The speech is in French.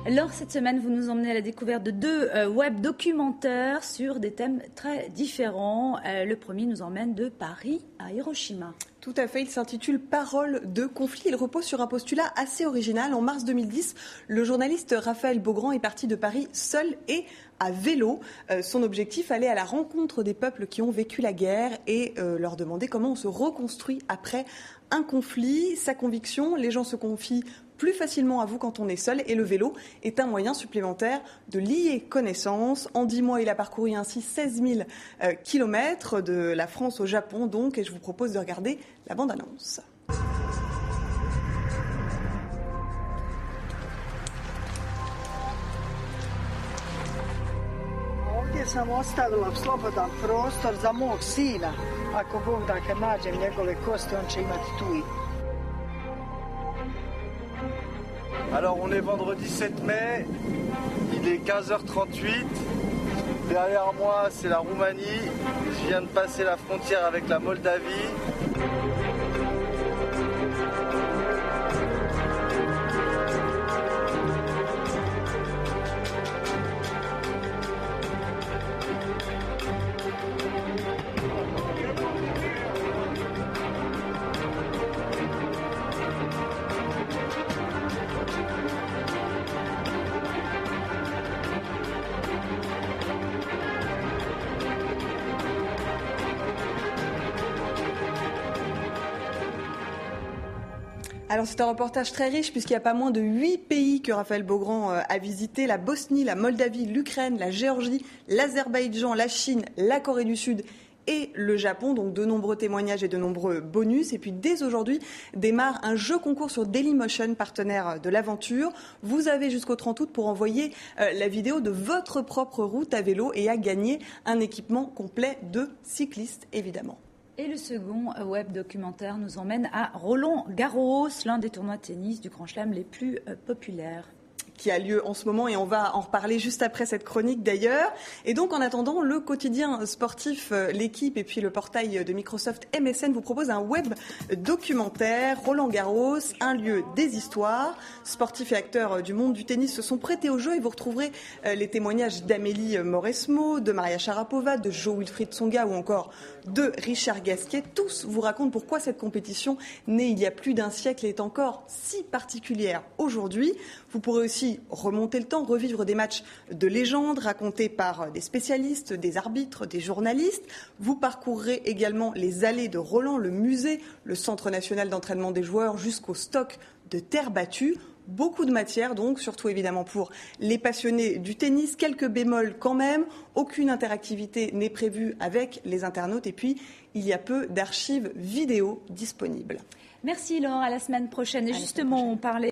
Laure, cette semaine, vous nous emmenez à la découverte de 2 web documentaires sur des thèmes très différents. Le premier nous emmène de Paris à Hiroshima. Tout à fait, il s'intitule « Parole de conflit ». Il repose sur un postulat assez original. En mars 2010, le journaliste Raphaël Beaugrand est parti de Paris seul et à vélo. Son objectif, aller à la rencontre des peuples qui ont vécu la guerre et leur demander comment on se reconstruit après un conflit. Sa conviction, les gens se confient plus facilement à vous quand on est seul et le vélo est un moyen supplémentaire de lier connaissances. En 10 mois, il a parcouru ainsi 16 000 kilomètres de la France au Japon donc, et je vous propose de regarder la bande-annonce. Ovdje sam ostavila slobodan prostor za mog sina. Ako Bog da kad nađem njegove kosti, on će imati tu i. Alors on est vendredi 7 mai, il est 15h38, derrière moi c'est la Roumanie, je viens de passer la frontière avec la Moldavie. Alors c'est un reportage très riche puisqu'il y a pas moins de 8 pays que Raphaël Beaugrand a visité. La Bosnie, la Moldavie, l'Ukraine, la Géorgie, l'Azerbaïdjan, la Chine, la Corée du Sud et le Japon. Donc de nombreux témoignages et de nombreux bonus. Et puis dès aujourd'hui démarre un jeu concours sur Dailymotion, partenaire de l'aventure. Vous avez jusqu'au 30 août pour envoyer la vidéo de votre propre route à vélo et à gagner un équipement complet de cycliste évidemment. Et le second web documentaire nous emmène à Roland-Garros, l'un des tournois de tennis du Grand Chelem les plus populaires. Qui a lieu en ce moment et on va en reparler juste après cette chronique d'ailleurs. Et donc en attendant, le quotidien sportif, l'équipe et puis le portail de Microsoft MSN vous propose un web documentaire. Roland-Garros, un lieu des histoires. Sportifs et acteurs du monde du tennis se sont prêtés au jeu et vous retrouverez les témoignages d'Amélie Mauresmo, de Maria Sharapova, de Jo-Wilfried Tsonga ou encore de Richard Gasquet. Tous vous racontent pourquoi cette compétition, née il y a plus d'un siècle, est encore si particulière aujourd'hui. Vous pourrez aussi remonter le temps, revivre des matchs de légende racontés par des spécialistes, des arbitres, des journalistes. Vous parcourrez également les allées de Roland, le musée, le centre national d'entraînement des joueurs jusqu'au stock de terre battue. Beaucoup de matière donc, surtout évidemment pour les passionnés du tennis. Quelques bémols quand même, aucune interactivité n'est prévue avec les internautes et puis il y a peu d'archives vidéo disponibles. Merci Laure, à la semaine prochaine. Et justement, on parlait